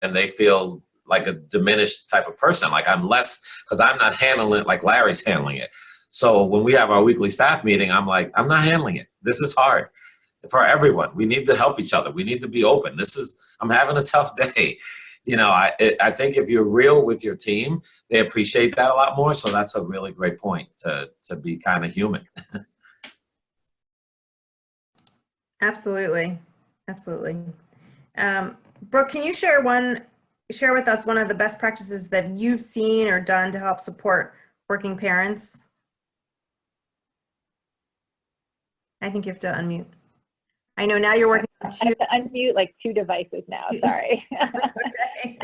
and they feel like a diminished type of person. Like I'm less, because I'm not handling it like Larry's handling it. So when we have our weekly staff meeting, I'm like, I'm not handling it. This is hard for everyone. We need to help each other. We need to be open. I'm having a tough day. I think if you're real with your team, they appreciate that a lot more. So that's a really great point, to be kind of human. Absolutely. Absolutely. Brooke, can you share with us one of the best practices that you've seen or done to help support working parents? I think you have to unmute. I know now you're working on two. I have to unmute like 2 devices now, sorry. Okay.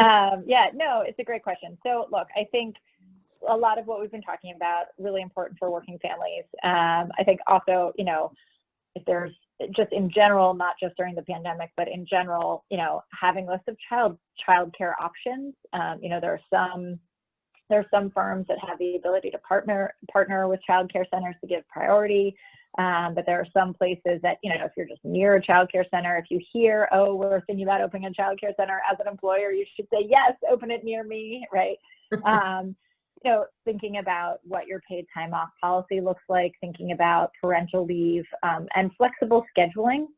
Yeah, no, it's a great question. So look, I think a lot of what we've been talking about, really important for working families. I think also, if there's just in general, not just during the pandemic, but in general, having lists of childcare options. There are some firms that have the ability to partner with childcare centers to give priority. But there are some places that, if you're just near a childcare center, if you hear, oh, we're thinking about opening a childcare center as an employer, you should say, yes, open it near me, right? Thinking about what your paid time off policy looks like, thinking about parental leave, and flexible scheduling,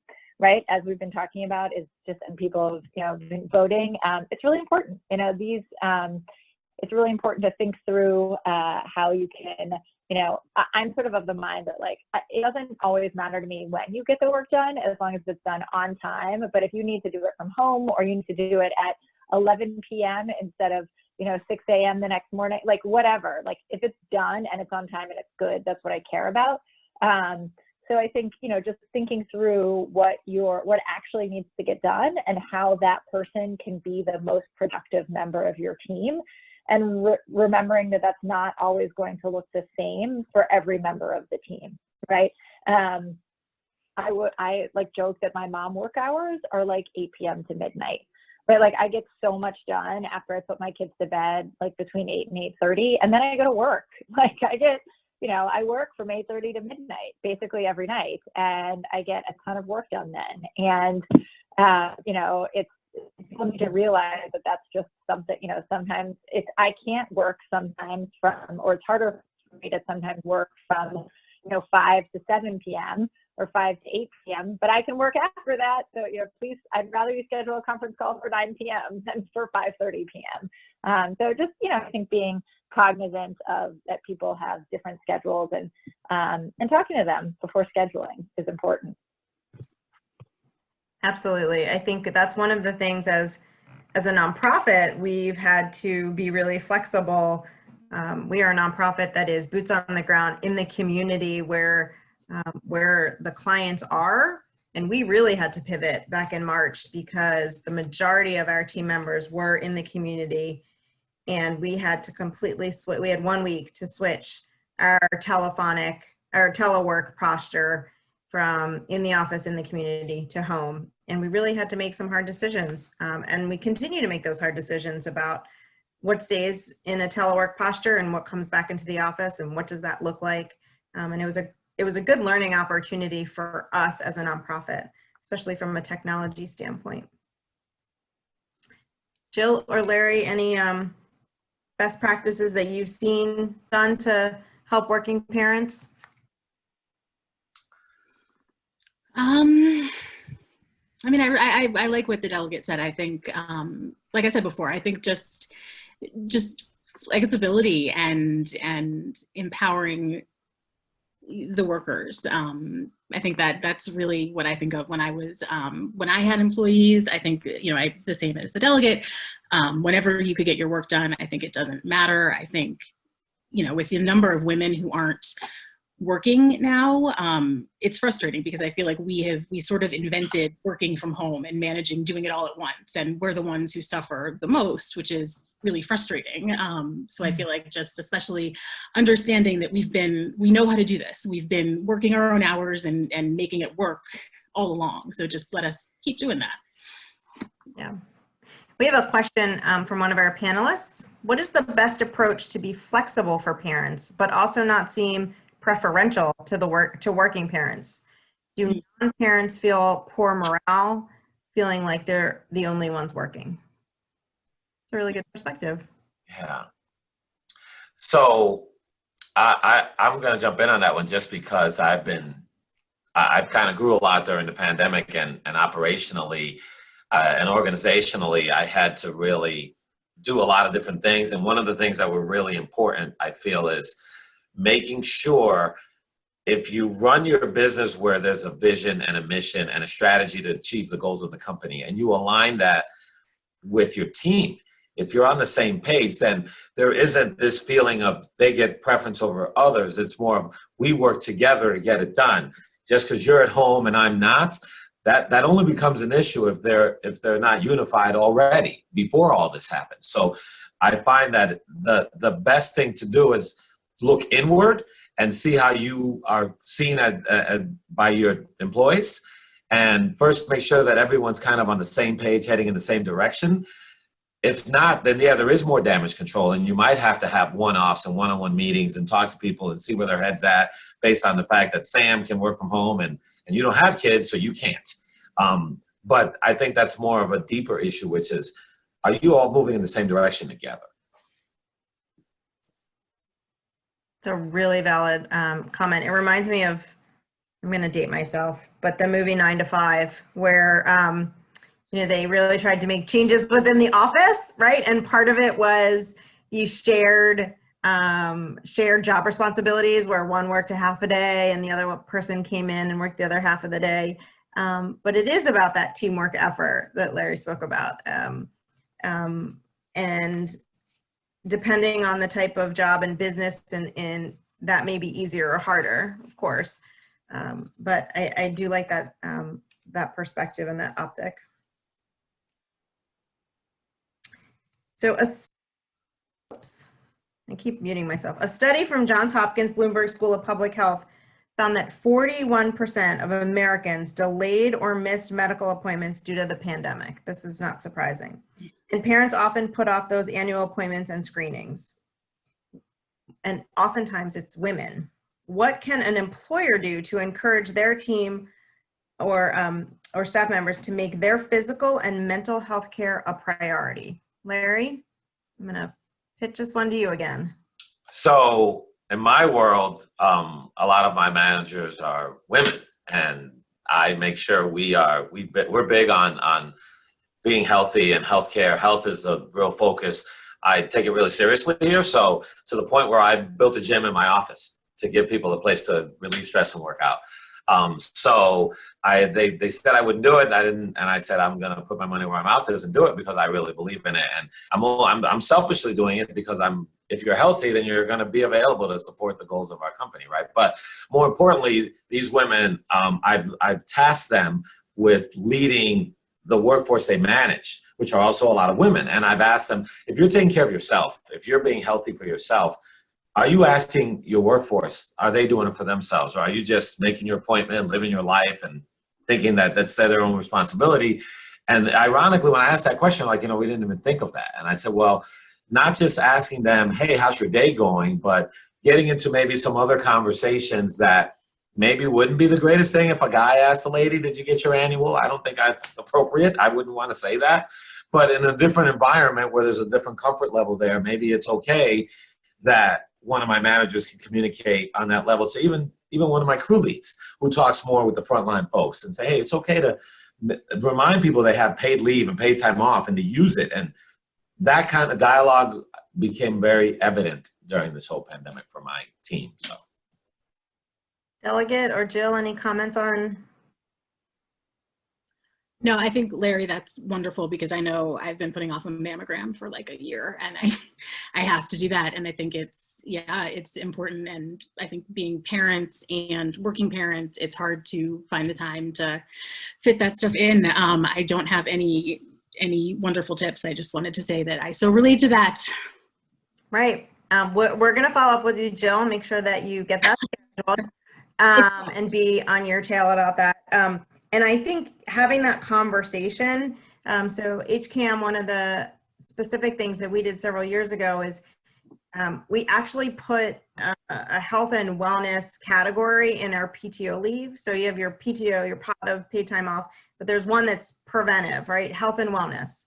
right? As we've been talking about, is just, and people have, been voting. It's really important, it's really important to think through how you can, I'm sort of the mind that like, it doesn't always matter to me when you get the work done, as long as it's done on time. But if you need to do it from home, or you need to do it at 11 p.m. instead of, 6 a.m. the next morning, like whatever, like if it's done and it's on time and it's good, that's what I care about. So I think, just thinking through what actually needs to get done and how that person can be the most productive member of your team. And remembering that that's not always going to look the same for every member of the team, right? I like joke that my mom work hours are like 8 p.m. to midnight, right? Like I get so much done after I put my kids to bed, like between 8 and 8:30, and then I go to work. Like I work from 8:30 to midnight, basically every night, and I get a ton of work done then. And people need to realize that that's just something, sometimes I can't work sometimes or it's harder for me to sometimes work from, 5 to 7 p.m. or 5 to 8 p.m., but I can work after that. So, please, I'd rather you schedule a conference call for 9 p.m. than for 5:30 p.m. So just, I think being cognizant of that people have different schedules and talking to them before scheduling is important. Absolutely. I think that's one of the things as a nonprofit, we've had to be really flexible. We are a nonprofit that is boots on the ground in the community where the clients are. And we really had to pivot back in March because the majority of our team members were in the community, and we had to completely switch. We had 1 week to switch our telework posture from in the office in the community to home. And we really had to make some hard decisions. And we continue to make those hard decisions about what stays in a telework posture and what comes back into the office and what does that look like. And it was a good learning opportunity for us as a nonprofit, especially from a technology standpoint. Jill or Larry, any best practices that you've seen done to help working parents? I like what the delegate said. I think, like I said before, I think just flexibility and empowering the workers. I think that's really what I think of when I had employees. I think, the same as the delegate, whenever you could get your work done, I think it doesn't matter. I think, with the number of women who aren't working now, it's frustrating because I feel like we sort of invented working from home and doing it all at once, and we're the ones who suffer the most, which is really frustrating. So I feel like just especially understanding that we know how to do this. We've been working our own hours and making it work all along. So just let us keep doing that. Yeah. We have a question from one of our panelists. What is the best approach to be flexible for parents, but also not seem preferential to working parents? Do non-parents feel poor morale, feeling like they're the only ones working? It's a really good perspective. Yeah. So I'm going to jump in on that one just because I've kind of grew a lot during the pandemic, and operationally and organizationally, I had to really do a lot of different things. And one of the things that were really important, I feel, is making sure if you run your business where there's a vision and a mission and a strategy to achieve the goals of the company, and you align that with your team, if you're on the same page, then there isn't this feeling of they get preference over others. It's more of we work together to get it done. Just because you're at home and I'm not, that only becomes an issue if they're not unified already before all this happens. So I find that the best thing to do is look inward and see how you are seen by your employees, and first make sure that everyone's kind of on the same page, heading in the same direction. If not, then yeah, there is more damage control, and you might have to have one-offs and one-on-one meetings and talk to people and see where their head's at based on the fact that Sam can work from home and you don't have kids, so you can't. But I think that's more of a deeper issue, which is, are you all moving in the same direction together? It's a really valid comment. It reminds me of, I'm going to date myself, but the movie 9 to 5, where they really tried to make changes within the office, right? And part of it was these shared job responsibilities, where one worked a half a day and the other person came in and worked the other half of the day. But it is about that teamwork effort that Larry spoke about. And depending on the type of job and business, and that may be easier or harder, of course. But I do like that perspective and that optic. So I keep muting myself. A study from Johns Hopkins Bloomberg School of Public Health found that 41% of Americans delayed or missed medical appointments due to the pandemic. This is not surprising. And parents often put off those annual appointments and screenings. And oftentimes it's women. What can an employer do to encourage their team or staff members to make their physical and mental health care a priority? Larry, I'm gonna pitch this one to you again. So in my world, a lot of my managers are women, and I make sure we're big on being healthy and healthcare. Health is a real focus. I take it really seriously here. So to the point where I built a gym in my office to give people a place to relieve stress and work out. So they said I wouldn't do it, and I didn't, and I said I'm going to put my money where my mouth is and do it because I really believe in it. And I'm selfishly doing it because if you're healthy, then you're going to be available to support the goals of our company, right? But more importantly, these women, I've tasked them with leading the workforce they manage, which are also a lot of women. And I've asked them, if you're taking care of yourself, if you're being healthy for yourself, are you asking your workforce, are they doing it for themselves? Or are you just making your appointment, living your life, and thinking that that's their own responsibility? And ironically, when I asked that question, we didn't even think of that. And I said, well, not just asking them, hey, how's your day going? But getting into maybe some other conversations that maybe wouldn't be the greatest thing if a guy asked the lady, did you get your annual? I don't think that's appropriate. I wouldn't want to say that. But in a different environment where there's a different comfort level there, maybe it's okay that one of my managers can communicate on that level to even one of my crew leads who talks more with the frontline folks and say, hey, it's okay to remind people they have paid leave and paid time off and to use it. And that kind of dialogue became very evident during this whole pandemic for my team. So, Delegate or Jill, any comments on? No, I think, Larry, that's wonderful, because I know I've been putting off a mammogram for like a year, and I have to do that. And I think it's important. And I think being parents and working parents, it's hard to find the time to fit that stuff in. I don't have any wonderful tips. I just wanted to say that I so relate to that. Right. We're going to follow up with you, Jill, make sure that you get that scheduled, and be on your tail about that. And I think having that conversation, so HCAM, one of the specific things that we did several years ago is we actually put a health and wellness category in our PTO leave. So you have your PTO, your pot of paid time off, but there's one that's preventive, right? Health and wellness.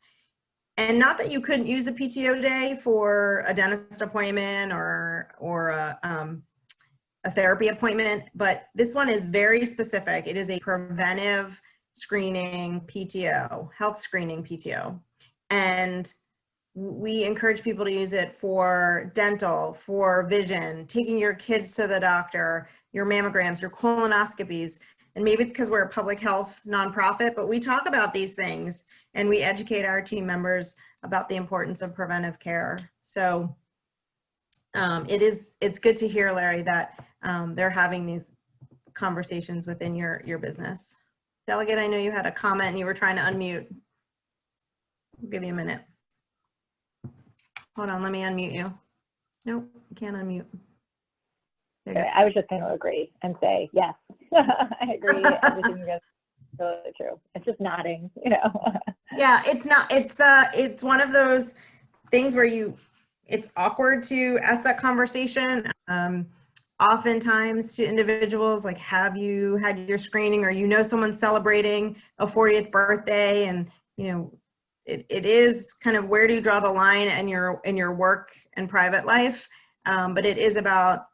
And not that you couldn't use a PTO day for a dentist appointment or a therapy appointment, but this one is very specific. It is a preventive screening PTO, health screening PTO. And we encourage people to use it for dental, for vision, taking your kids to the doctor, your mammograms, your colonoscopies. And maybe it's because we're a public health nonprofit, but we talk about these things and we educate our team members about the importance of preventive care. So it's good to hear, Larry, that they're having these conversations within your business. Delegate, I know you had a comment and you were trying to unmute. I'll give you a minute. Hold on, let me unmute you. Nope, you can't unmute. There you go. I was just going to agree and say, yes, I agree. Everything you guys are totally true. It's just nodding, you know. Yeah, it's one of those things where it's awkward to ask that conversation. Oftentimes to individuals, like, have you had your screening, or someone's celebrating a 40th birthday, and it is kind of, where do you draw the line in your work and private life? But it is about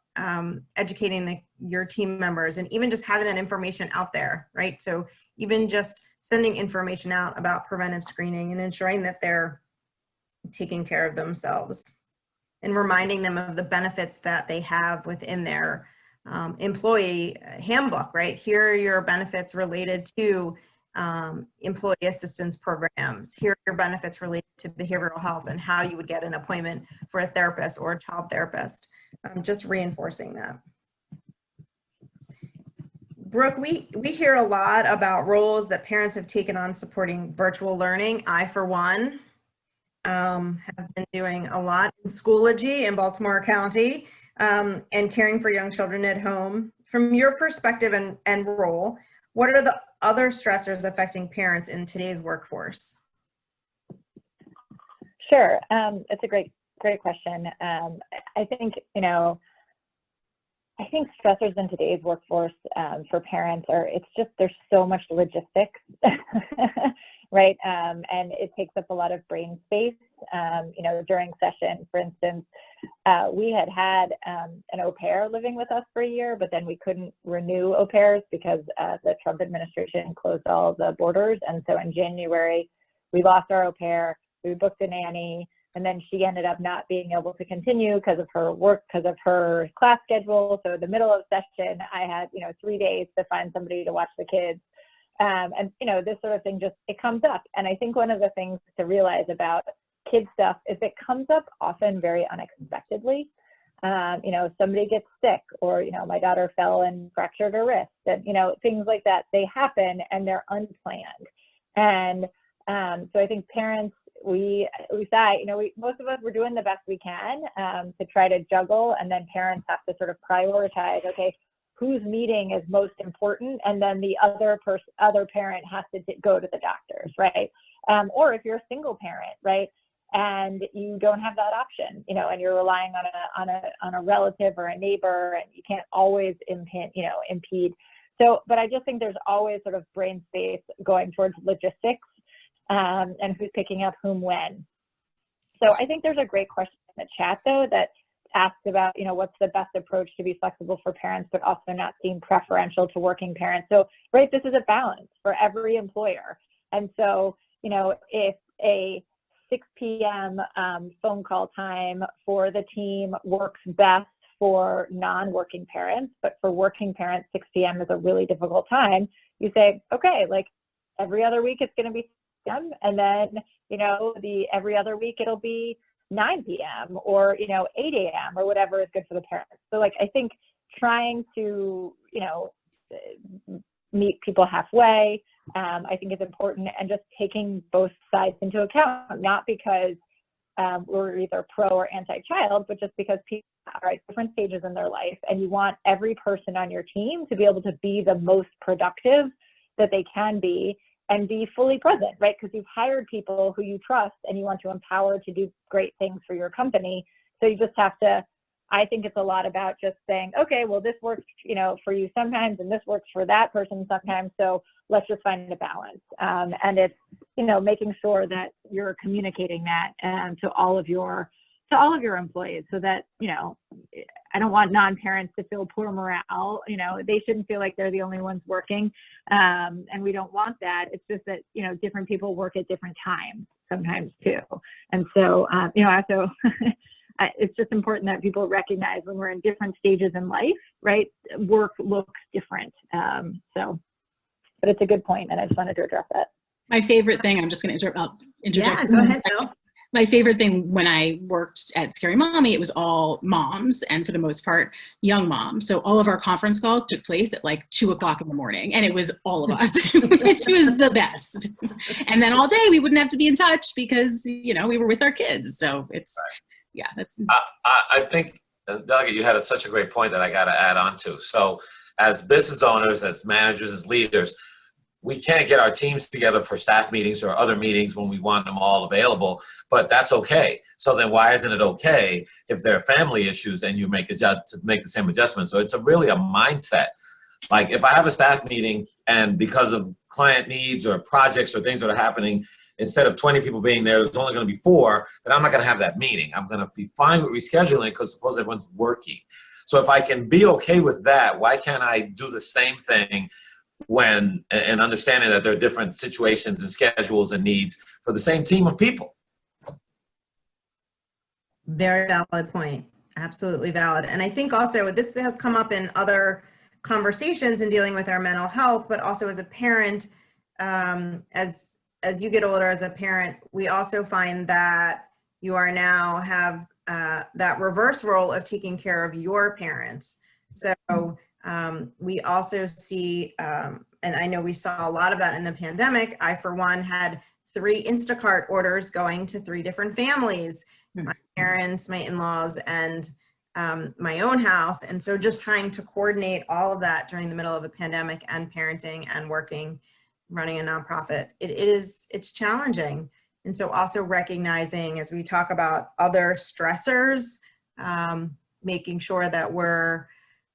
educating your team members, and even just having that information out there, right? So even just sending information out about preventive screening and ensuring that they're taking care of themselves, and reminding them of the benefits that they have within their employee handbook, right? Here are your benefits related to employee assistance programs. Here are your benefits related to behavioral health and how you would get an appointment for a therapist or a child therapist. Just reinforcing that. Brooke, we hear a lot about roles that parents have taken on supporting virtual learning. I, for one, have been doing a lot in Schoology in Baltimore County, and caring for young children at home. From your perspective and role, what are the other stressors affecting parents in today's workforce? Sure, it's a great question. I think, I think stressors in today's workforce for parents there's so much logistics, right? And it takes up a lot of brain space. During session, for instance, we had an au pair living with us for a year, but then we couldn't renew au pairs because the Trump administration closed all the borders. And so in January, we lost our au pair, we booked a nanny, and then she ended up not being able to continue because of her work, because of her class schedule. So in the middle of session, I had, 3 days to find somebody to watch the kids. And this sort of thing it comes up. And I think one of the things to realize about kid stuff is it comes up often very unexpectedly. Somebody gets sick, or, my daughter fell and fractured her wrist, and, things like that, they happen and they're unplanned. And so I think parents, we thought, most of us were doing the best we can to try to juggle, and then parents have to sort of prioritize, okay, whose meeting is most important, and then the other parent has to go to the doctors, right? Or if you're a single parent, right, and you don't have that option, and you're relying on a relative or a neighbor, and you can't always impede. So, but I just think there's always sort of brain space going towards logistics, and who's picking up whom when. So I think there's a great question in the chat, though, that asks about, what's the best approach to be flexible for parents, but also not seem preferential to working parents. So, right, this is a balance for every employer. And so, if a 6 p.m. Phone call time for the team works best for non-working parents, but for working parents, 6 p.m. is a really difficult time, you say, okay, like every other week it's going to be and then, every other week it'll be 9 p.m. or, 8 a.m. or whatever is good for the parents. So I think trying to, meet people halfway, I think is important, and just taking both sides into account, not because we're either pro or anti-child, but just because people are at different stages in their life, and you want every person on your team to be able to be the most productive that they can be and be fully present, right? Because you've hired people who you trust and you want to empower to do great things for your company. So you just have to I think it's a lot about just saying, okay, well, this works, you know, for you sometimes, and this works for that person sometimes. So let's just find a balance. And it's, you know, making sure that you're communicating that to all of your employees, so that, you know, I don't want non-parents to feel poor morale. You know, they shouldn't feel like they're the only ones working. And we don't want that. It's just that, you know, different people work at different times sometimes too. And so, you know, also, it's just important that people recognize when we're in different stages in life, right? Work looks different. But it's a good point, and I just wanted to address that. My favorite thing, I'm just going to interject. Yeah, go ahead, Jill. My favorite thing when I worked at Scary Mommy, it was all moms, and for the most part, young moms. So all of our conference calls took place at like 2:00 in the morning, and it was all of us, which was the best. And then all day we wouldn't have to be in touch because, you know, we were with our kids. So it's, yeah, that's. I think, Delegate, you had such a great point that I got to add on to. So as business owners, as managers, as leaders, we can't get our teams together for staff meetings or other meetings when we want them all available, but that's okay. So then why isn't it okay if there are family issues and you make the same adjustment? So it's really a mindset. Like if I have a staff meeting and because of client needs or projects or things that are happening, instead of 20 people being there, there's only going to be 4, then I'm not going to have that meeting. I'm going to be fine with rescheduling because suppose everyone's working. So if I can be okay with that, why can't I do the same thing when, and understanding that there are different situations and schedules and needs for the same team of people? Very valid point. Absolutely valid. And I think also this has come up in other conversations in dealing with our mental health, but also as a parent, as you get older as a parent, we also find that you are now have that reverse role of taking care of your parents. So we also see, and I know we saw a lot of that in the pandemic. I, for one, had 3 Instacart orders going to 3 different families, my parents, my in-laws, and my own house. And so just trying to coordinate all of that during the middle of a pandemic and parenting and working, running a nonprofit, it's challenging. And so also recognizing, as we talk about other stressors, making sure that we're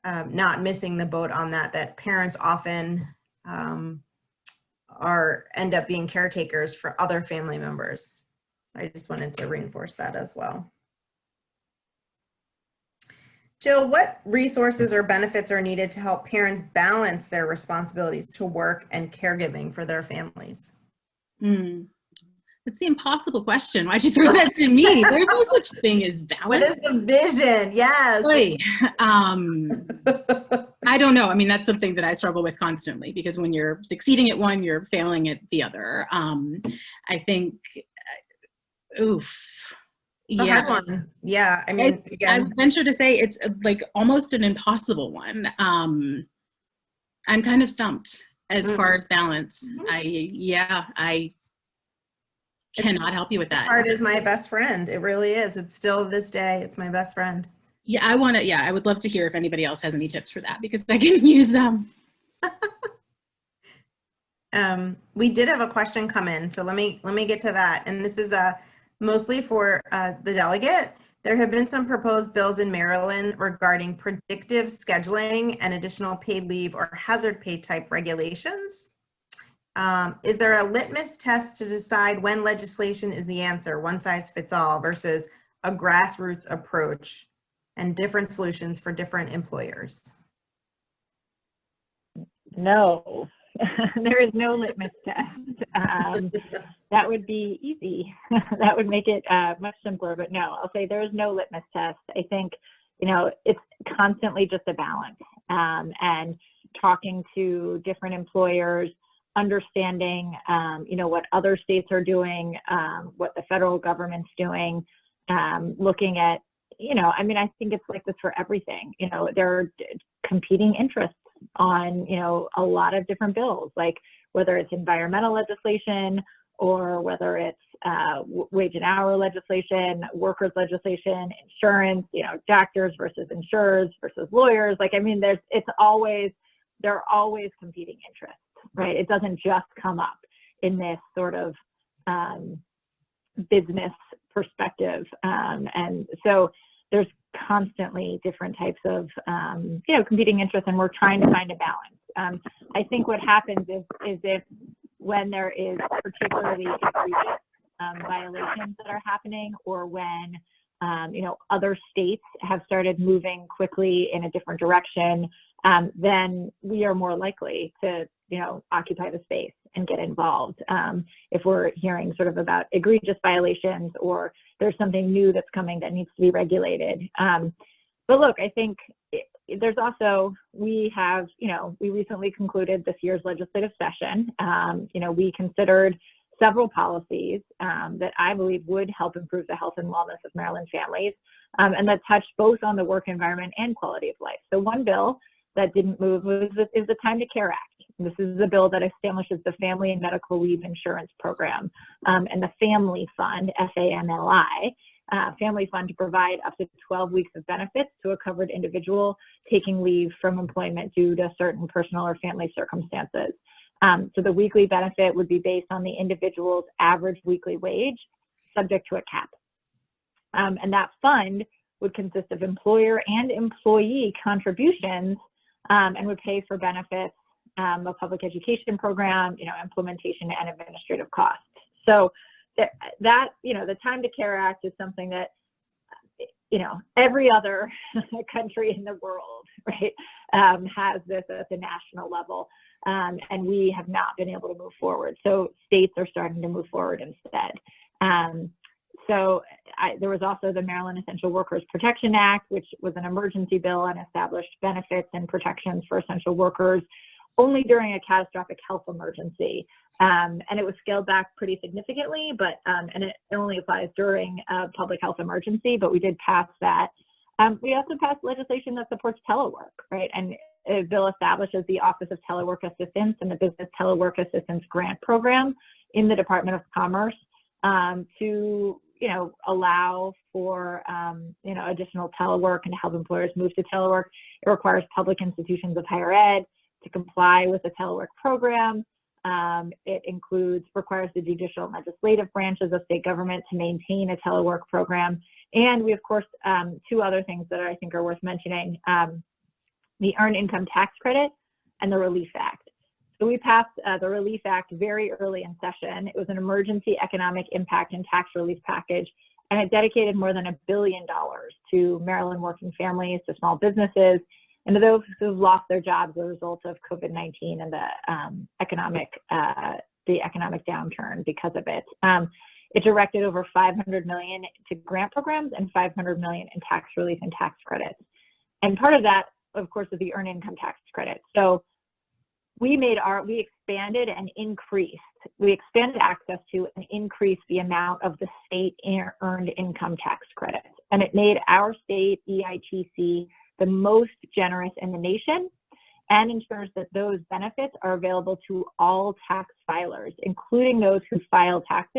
not missing the boat on that parents often end up being caretakers for other family members. So I just wanted to reinforce that as well. Jill, what resources or benefits are needed to help parents balance their responsibilities to work and caregiving for their families? That's the impossible question. Why'd you throw that to me? There's no such thing as balance. What is the vision? Yes. Boy, I don't know. I mean, that's something that I struggle with constantly, because when you're succeeding at one, you're failing at the other. I think, It's a hard one. Yeah. I mean, I venture to say it's like almost an impossible one. I'm kind of stumped as far as balance. I cannot help you with that. Art is my best friend. It really is. It's still this day. It's my best friend. Yeah, I would love to hear if anybody else has any tips for that, because I can use them. We did have a question come in, so let me get to that. And this is mostly for the delegate. There have been some proposed bills in Maryland regarding predictive scheduling and additional paid leave or hazard pay type regulations. Is there a litmus test to decide when legislation is the answer, one size fits all, versus a grassroots approach and different solutions for different employers? No, there is no litmus test. That would be easy. That would make it much simpler, but no, I'll say there is no litmus test. I think, you know, it's constantly just a balance, and talking to different employers, understanding, you know, what other states are doing, what the federal government's doing, looking at, you know, I mean, I think it's like this for everything. You know, there are competing interests on, you know, a lot of different bills, like whether it's environmental legislation or whether it's wage and hour legislation, workers legislation, insurance, you know, doctors versus insurers versus lawyers. Like, I mean, there are always competing interests, right? It doesn't just come up in this sort of business perspective. And so there's constantly different types of, competing interests, and we're trying to find a balance. I think what happens is if when there is particularly egregious violations that are happening, or when other states have started moving quickly in a different direction, then we are more likely to occupy the space and get involved. If we're hearing sort of about egregious violations, or there's something new that's coming that needs to be regulated. But look, I think there's also, we recently concluded this year's legislative session. We considered several policies that I believe would help improve the health and wellness of Maryland families, and that touched both on the work environment and quality of life. So one bill that didn't move is the Time to Care Act. This is the bill that establishes the Family and Medical Leave Insurance Program, and the Family Fund, FAMLI, Family Fund, to provide up to 12 weeks of benefits to a covered individual taking leave from employment due to certain personal or family circumstances. So the weekly benefit would be based on the individual's average weekly wage, subject to a cap. And that fund would consist of employer and employee contributions, and would pay for benefits, a public education program, implementation and administrative costs. So that the Time to Care Act is something that, every other country in the world, right, has this at the national level. And we have not been able to move forward. So states are starting to move forward instead. There was also the Maryland Essential Workers Protection Act, which was an emergency bill and established benefits and protections for essential workers only during a catastrophic health emergency. And it was scaled back pretty significantly, but and it only applies during a public health emergency, but we did pass that. We also passed legislation that supports telework, right? And a bill establishes the Office of Telework Assistance and the Business Telework Assistance Grant Program in the Department of Commerce to allow for additional telework and to help employers move to telework. It requires public institutions of higher ed to comply with the telework program. It requires the judicial and legislative branches of state government to maintain a telework program. And we, of course, two other things that I think are worth mentioning, the Earned Income Tax Credit and the Relief Act. So we passed the Relief Act very early in session. It was an emergency economic impact and tax relief package, and it dedicated more than $1 billion to Maryland working families, to small businesses, and to those who've lost their jobs as a result of COVID-19 and the economic downturn because of it. It directed over $500 million to grant programs and $500 million in tax relief and tax credits. And part of that, of course, is the Earned Income Tax Credit. So we expanded access to and increased the amount of the state earned income tax credit. And it made our state EITC the most generous in the nation, and ensures that those benefits are available to all tax filers, including those who file tax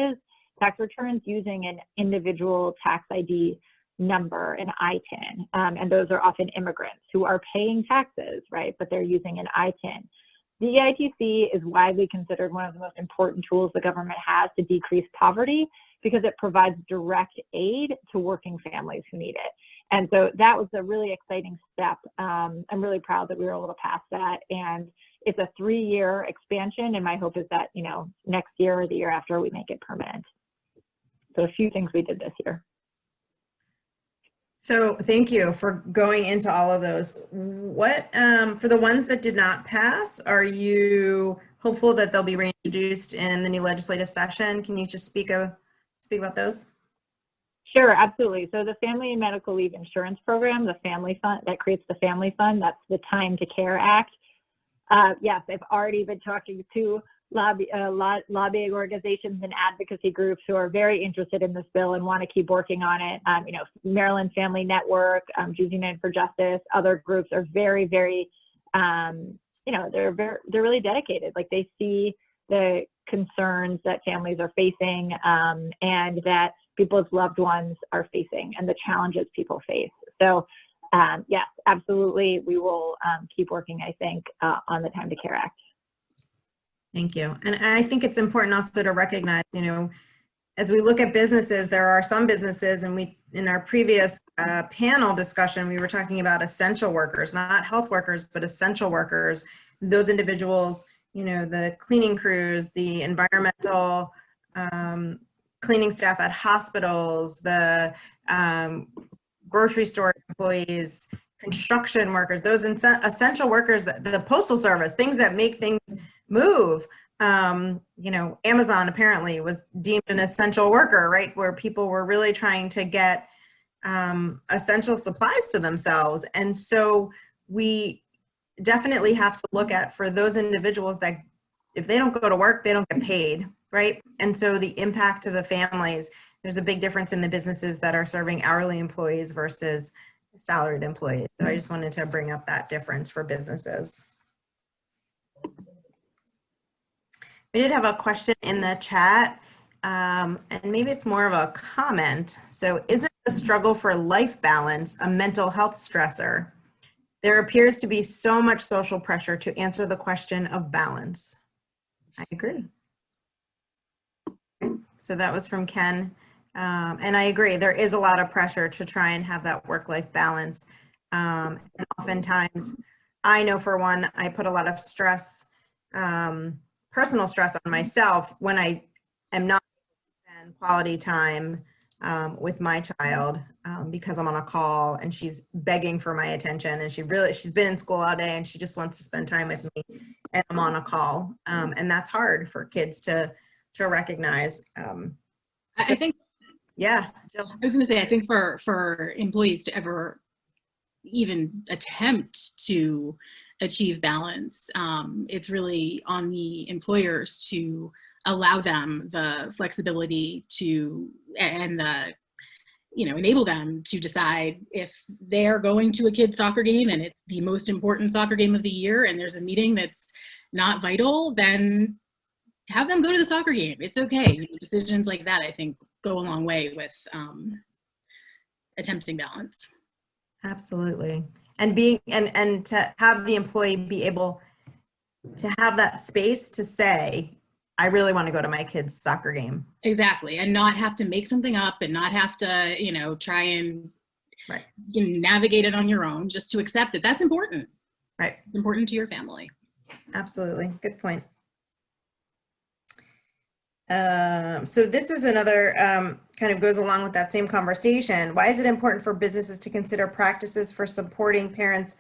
returns using an individual tax ID number, an ITIN. And those are often immigrants who are paying taxes, right? But they're using an ITIN. The EITC is widely considered one of the most important tools the government has to decrease poverty, because it provides direct aid to working families who need it. And so that was a really exciting step. I'm really proud that we were able to pass that. And it's a 3-year expansion. And my hope is that, next year or the year after, we make it permanent. So a few things we did this year. So thank you for going into all of those. What, for the ones that did not pass, are you hopeful that they'll be reintroduced in the new legislative session? Can you just speak about those? Sure, absolutely. So the Family and Medical Leave Insurance Program, the Family Fund, that creates the Family Fund, that's the Time to Care Act. Yes, I've already been talking to lobbying organizations and advocacy groups who are very interested in this bill and want to keep working on it. Maryland Family Network, Jews United for Justice, other groups are very, very, they're really dedicated. Like, they see the concerns that families are facing, and that people's loved ones are facing, and the challenges people face. So yes, absolutely. We will keep working, I think, on the Time to Care Act. Thank you. And I think it's important also to recognize, as we look at businesses, there are some businesses, and we, in our previous panel discussion, we were talking about essential workers, not health workers, but essential workers. Those individuals, you know, the cleaning crews, the environmental cleaning staff at hospitals, the grocery store employees, construction workers, those essential workers, the postal service, things that make things move. You know, Amazon apparently was deemed an essential worker, right? Where people were really trying to get essential supplies to themselves. And so we definitely have to look at, for those individuals that if they don't go to work, they don't get paid, right? And so the impact to the families, there's a big difference in the businesses that are serving hourly employees versus salaried employees. So I just wanted to bring up that difference for businesses. We did have a question in the chat, and maybe it's more of a comment. So, isn't the struggle for life balance a mental health stressor? There appears to be so much social pressure to answer the question of balance. I agree. So that was from Ken. And I agree, there is a lot of pressure to try and have that work-life balance. And oftentimes, I know for one, I put a lot of stress, personal stress on myself when I am not spending quality time with my child because I'm on a call and she's begging for my attention, and she's been in school all day and she just wants to spend time with me, and I'm on a call, and that's hard for kids to recognize. I think, yeah, Jill. I was going to say, I think for employees to ever even attempt to achieve balance, it's really on the employers to allow them the flexibility to, and the, you know, enable them to decide if they're going to a kid's soccer game and it's the most important soccer game of the year and there's a meeting that's not vital, then have them go to the soccer game. It's okay. Decisions like that, I think, go a long way with attempting balance. Absolutely. And being, and to have the employee be able to have that space to say, I really want to go to my kid's soccer game. Exactly. And not have to make something up and not have to, you know, try and Right. Navigate it on your own, just to accept that that's important. Right. It's important to your family. Absolutely. Good point. So this is another kind of goes along with that same conversation. Why is it important for businesses to consider practices for supporting parents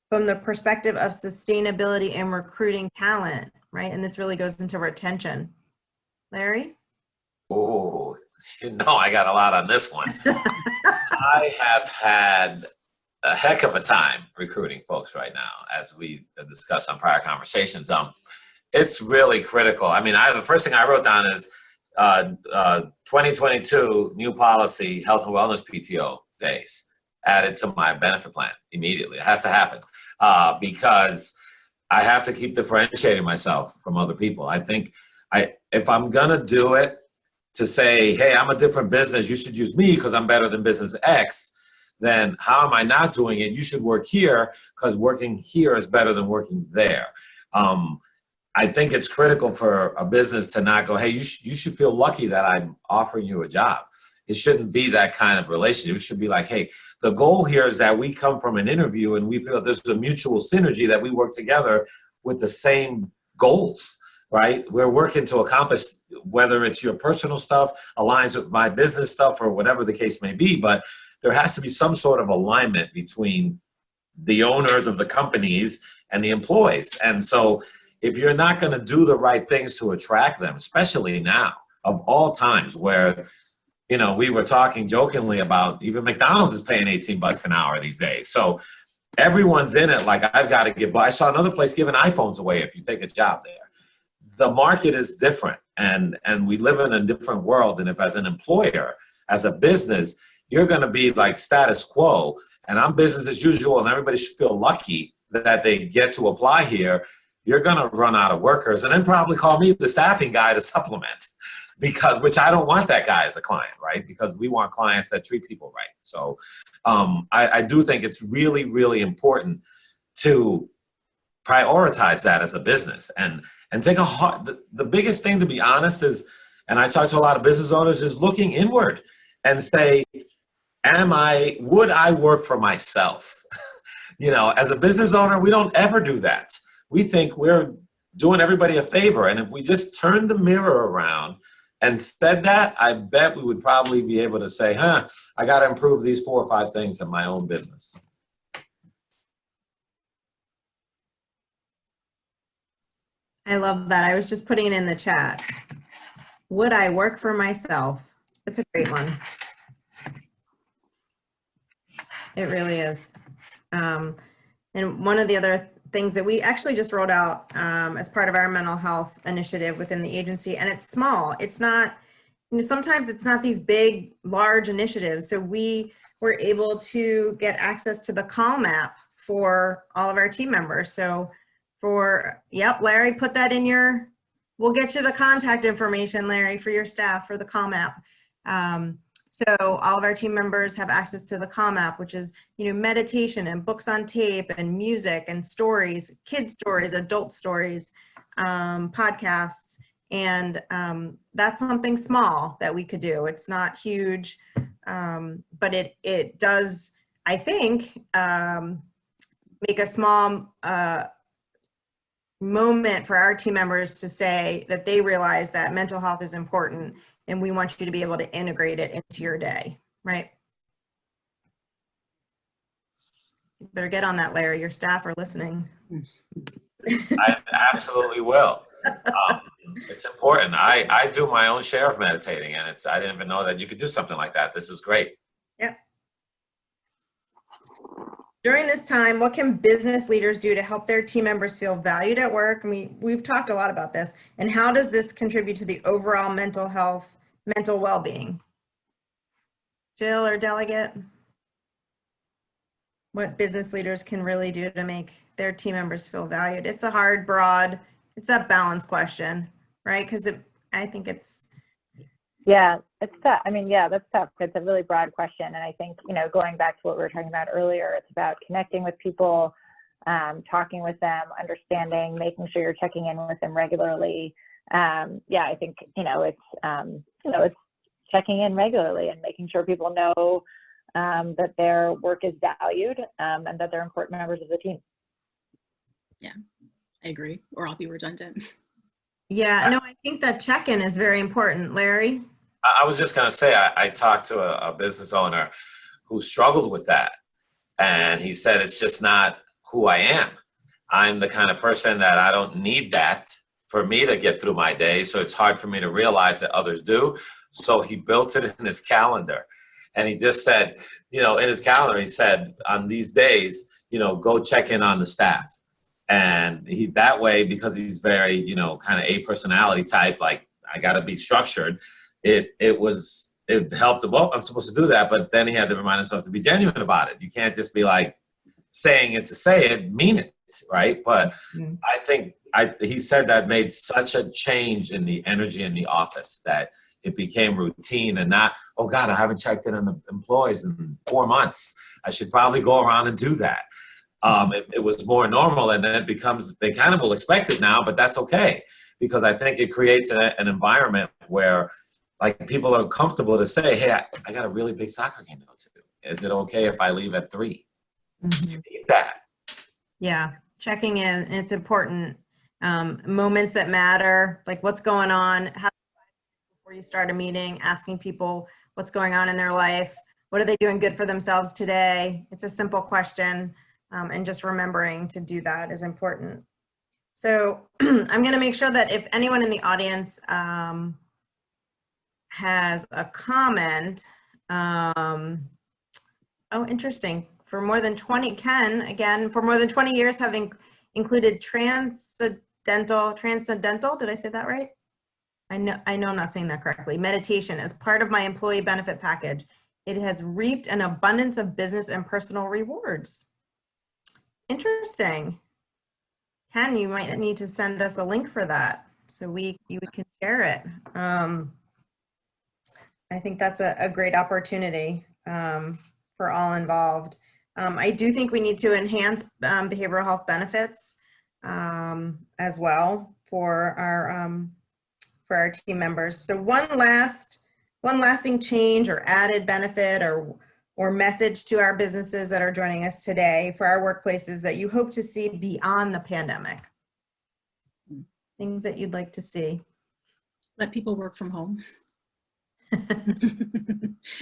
from the perspective of sustainability and recruiting talent, right? And this really goes into retention. Larry? Oh, you know, I got a lot on this one. I have had a heck of a time recruiting folks right now, as we discussed on prior conversations. It's really critical. I mean, the first thing I wrote down is 2022 new policy, health and wellness PTO days added to my benefit plan immediately. It has to happen because I have to keep differentiating myself from other people. I think if I'm gonna do it to say, hey, I'm a different business, you should use me because I'm better than business X, then how am I not doing it? You should work here because working here is better than working there. I think it's critical for a business to not go, hey, you should feel lucky that I'm offering you a job. It shouldn't be that kind of relationship. It should be like, hey, the goal here is that we come from an interview and we feel there's a mutual synergy, that we work together with the same goals, right? We're working to accomplish, whether it's your personal stuff aligns with my business stuff or whatever the case may be, but there has to be some sort of alignment between the owners of the companies and the employees. And so if you're not going to do the right things to attract them, especially now, of all times where, you know, we were talking jokingly about even McDonald's is paying $18 an hour these days. So everyone's in it like, I've got to give. I saw another place giving iPhones away if you take a job there. The market is different, and we live in a different world. And if as an employer, as a business, you're going to be like status quo and I'm business as usual and everybody should feel lucky that they get to apply here, you're going to run out of workers and then probably call me the staffing guy to supplement, which I don't want that guy as a client, right? Because we want clients that treat people right. So I do think it's really, really important to prioritize that as a business and take the biggest thing, to be honest, is and I talk to a lot of business owners, is looking inward and say, would I work for myself? You know, as a business owner, we don't ever do that. We think we're doing everybody a favor. And if we just turned the mirror around and said that, I bet we would probably be able to say, I got to improve these 4 or 5 things in my own business. I love that. I was just putting it in the chat. Would I work for myself? It's a great one. It really is. And one of the other things that we actually just rolled out as part of our mental health initiative within the agency, and it's small. It's not, you know, sometimes it's not these big, large initiatives. So we were able to get access to the Calm app for all of our team members. So yep, Larry, put that in we'll get you the contact information, Larry, for your staff for the Calm app. So all of our team members have access to the Calm app, which is, you know, meditation and books on tape and music and stories, kid stories, adult stories, podcasts. And that's something small that we could do. It's not huge, but it does, I think, make a small moment for our team members to say that they realize that mental health is important, and we want you to be able to integrate it into your day, right? You better get on that, Larry. Your staff are listening. I absolutely will. It's important. I do my own share of meditating, and I didn't even know that you could do something like that. This is great. Yep. During this time, what can business leaders do to help their team members feel valued at work? We've talked a lot about this. And how does this contribute to the overall mental health, mental well-being? Jill or Delegate? What business leaders can really do to make their team members feel valued? It's a hard, broad, it's that balance question, right? Because I think it's... Yeah, it's tough. I mean, yeah, that's tough. It's a really broad question. And I think, you know, going back to what we were talking about earlier, it's about connecting with people, talking with them, understanding, making sure you're checking in with them regularly. Yeah, I think, it's checking in regularly and making sure people know that their work is valued and that they're important members of the team. Yeah, I agree. Or I'll be redundant. Yeah, no, I think that check-in is very important. Larry? I was just going to say, I talked to a business owner who struggled with that. And he said, it's just not who I am. I'm the kind of person that I don't need that for me to get through my day. So it's hard for me to realize that others do. So he built it in his calendar. And he just said, you know, in his calendar, he said, on these days, you know, go check in on the staff. And that way, because he's very, you know, kind of a personality type, like I got to be structured. It helped him. Well, I'm supposed to do that, but then he had to remind himself to be genuine about it. You can't just be like saying it to say it, mean it, right? But I think he said that made such a change in the energy in the office that it became routine and not, oh God, I haven't checked in on the employees in 4 months. I should probably go around and do that. It was more normal, and then it becomes, they kind of will expect it now, but that's okay. Because I think it creates an environment where like people are comfortable to say, hey, I got a really big soccer game to go to. Is it okay if I leave at 3? Mm-hmm. You need that. Yeah, checking in, and it's important. Moments that matter, like what's going on, how before you start a meeting, asking people what's going on in their life, what are they doing good for themselves today? It's a simple question, and just remembering to do that is important. So I'm going to make sure that if anyone in the audience has a comment, oh, interesting. For more than 20, Ken, again, for more than 20 years having included transcendental, did I say that right? I know I'm not saying that correctly. Meditation as part of my employee benefit package. It has reaped an abundance of business and personal rewards. Interesting. Ken, you might need to send us a link for that so you can share it. I think that's a great opportunity for all involved. I do think we need to enhance behavioral health benefits as well for for our team members. So one lasting change or added benefit or message to our businesses that are joining us today for our workplaces that you hope to see beyond the pandemic. Things that you'd like to see. Let people work from home.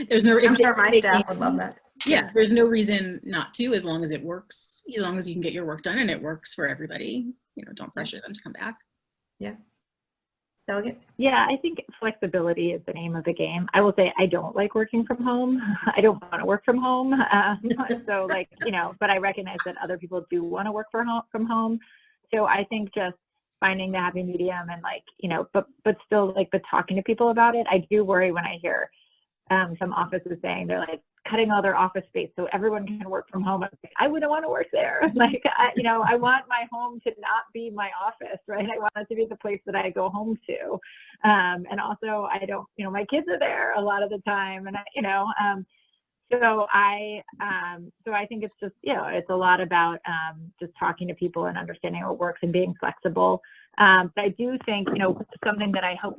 There's no. I'm sure my staff would love that. Yeah, there's no reason not to, as long as it works, as long as you can get your work done and it works for everybody. You know, don't pressure them to come back. Yeah. Delegate? Yeah, I think flexibility is the name of the game. I will say I don't like working from home. I don't want to work from home. So like, you know, but I recognize that other people do want to work from home. So I think just finding the happy medium and like, you know, but still like, but talking to people about it. I do worry when I hear some offices saying they're like cutting all their office space so everyone can work from home. I wouldn't want to work there. Like, you know, I want my home to not be my office, right? I want it to be the place that I go home to. And also I don't, you know, my kids are there a lot of the time and, you know, so I think it's just, you know, it's a lot about just talking to people and understanding what works and being flexible. But I do think, you know, something that I hope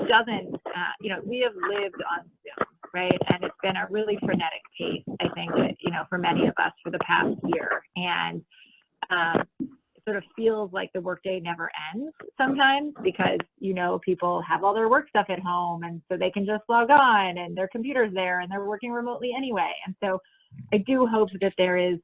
doesn't, you know, we have lived on Zoom, right? And it's been a really frenetic pace, I think, you know, for many of us for the past year. And it sort of feels like the workday never ends sometimes because, you know, people have all their work stuff at home and so they can just log on and their computer's there and they're working remotely anyway. And so I do hope that there is,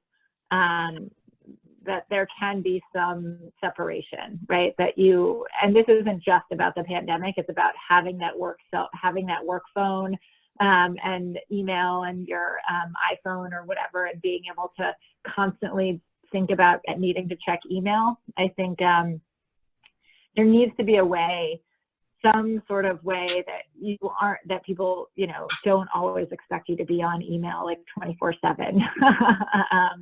that there can be some separation, right? That you, and this isn't just about the pandemic, it's about having that work phone and email and your iPhone or whatever, and being able to constantly think about needing to check email. I think there needs to be a way, some sort of way that people, you know, don't always expect you to be on email like 24/7.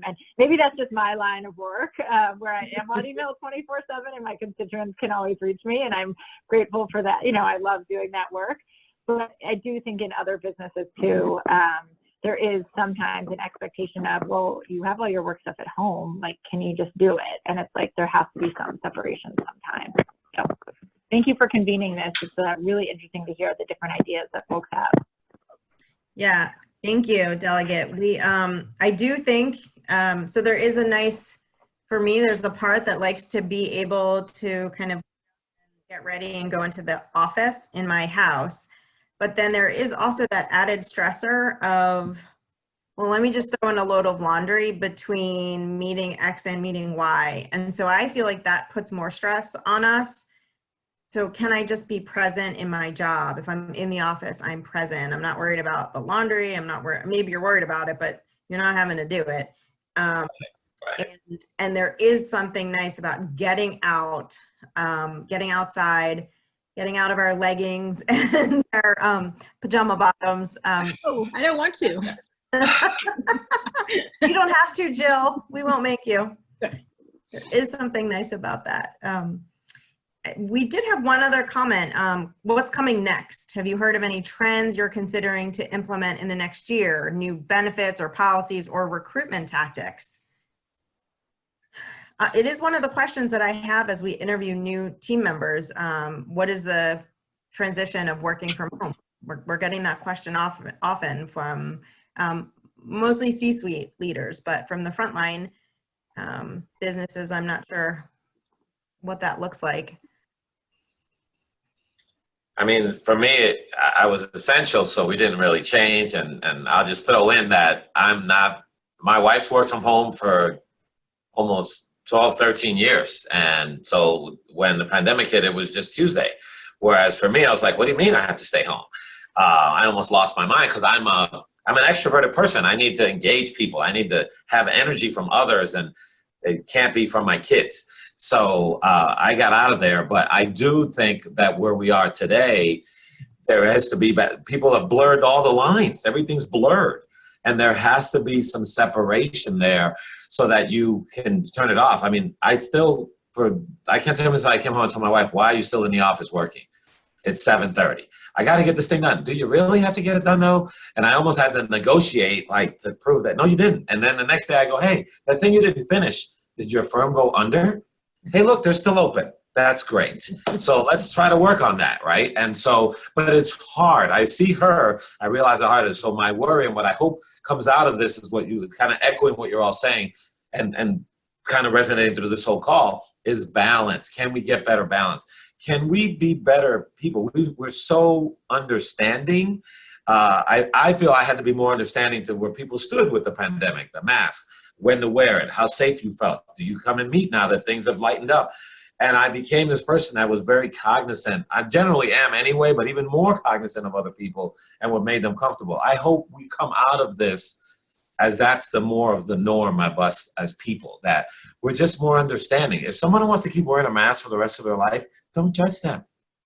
And maybe that's just my line of work where I am on email 24/7 and my constituents can always reach me. And I'm grateful for that. You know, I love doing that work, but I do think in other businesses too, there is sometimes an expectation of, well, you have all your work stuff at home, like, can you just do it? And it's like, there has to be some separation sometimes. So thank you for convening this. It's really interesting to hear the different ideas that folks have. Yeah, thank you, Delegate. I do think, so there is a nice, for me, there's the part that likes to be able to kind of get ready and go into the office in my house. But then there is also that added stressor of, well, let me just throw in a load of laundry between meeting X and meeting Y. And so I feel like that puts more stress on us. So can I just be present in my job? If I'm in the office, I'm present. I'm not worried about the laundry. I'm not worried. Maybe you're worried about it, but you're not having to do it. And there is something nice about getting out, getting outside, getting out of our leggings and our pajama bottoms. Oh, I don't want to. You don't have to, Jill. We won't make you. There is something nice about that. We did have one other comment. What's coming next? Have you heard of any trends you're considering to implement in the next year? New benefits or policies or recruitment tactics? It is one of the questions that I have as we interview new team members. What is the transition of working from home? We're getting that question often from mostly C-suite leaders, but from the frontline businesses, I'm not sure what that looks like. I mean, for me, I was essential, so we didn't really change. And I'll just throw in that my wife's worked from home for almost 12, 13 years. And so when the pandemic hit, it was just Tuesday. Whereas for me, I was like, what do you mean I have to stay home? I almost lost my mind because I'm an extroverted person. I need to engage people. I need to have energy from others, and it can't be from my kids. So I got out of there, but I do think that where we are today, there has to be, people have blurred all the lines. Everything's blurred. And there has to be some separation there so that you can turn it off. I mean, I can't tell you until I came home and told my wife, why are you still in the office working? It's 7:30. I got to get this thing done. Do you really have to get it done though? And I almost had to negotiate to prove that, no, you didn't. And then the next day I go, hey, that thing you didn't finish, did your firm go under? Hey, look, they're still open. That's great. So let's try to work on that, right? And so, but it's hard. I see her, I realize how hard it is. So my worry and what I hope comes out of this is what you kind of echoing what you're all saying and kind of resonating through this whole call is balance. Can we get better balance? Can we be better people? We're so understanding. I feel I had to be more understanding to where people stood with the pandemic, the mask, when to wear it, how safe you felt. Do you come and meet now that things have lightened up? And I became this person that was very cognizant. I generally am anyway, but even more cognizant of other people and what made them comfortable. I hope we come out of this as that's the more of the norm of us as people, that we're just more understanding. If someone wants to keep wearing a mask for the rest of their life, don't judge them.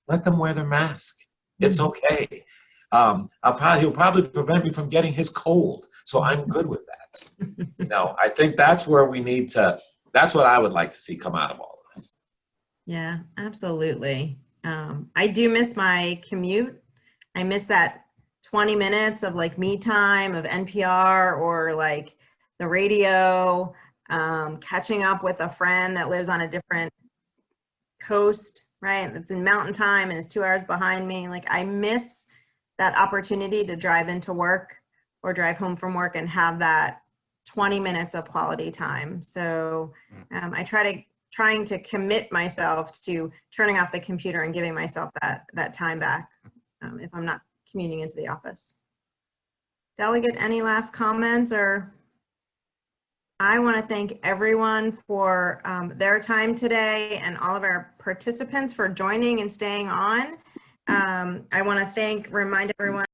Let them wear their mask. It's okay. He'll probably prevent me from getting his cold, so I'm good with that. I think that's where we need to, that's what I would like to see come out of all of this. Yeah, absolutely. I do miss my commute. I miss that 20 minutes of like me time of NPR or like the radio, catching up with a friend that lives on a different coast, right? That's in mountain time and is 2 hours behind me. Like I miss that opportunity to drive into work or drive home from work and have that 20 minutes of quality time. So trying to commit myself to turning off the computer and giving myself that time back if I'm not commuting into the office. Delegate, any last comments? Or I want to thank everyone for their time today and all of our participants for joining and staying on. I want to remind everyone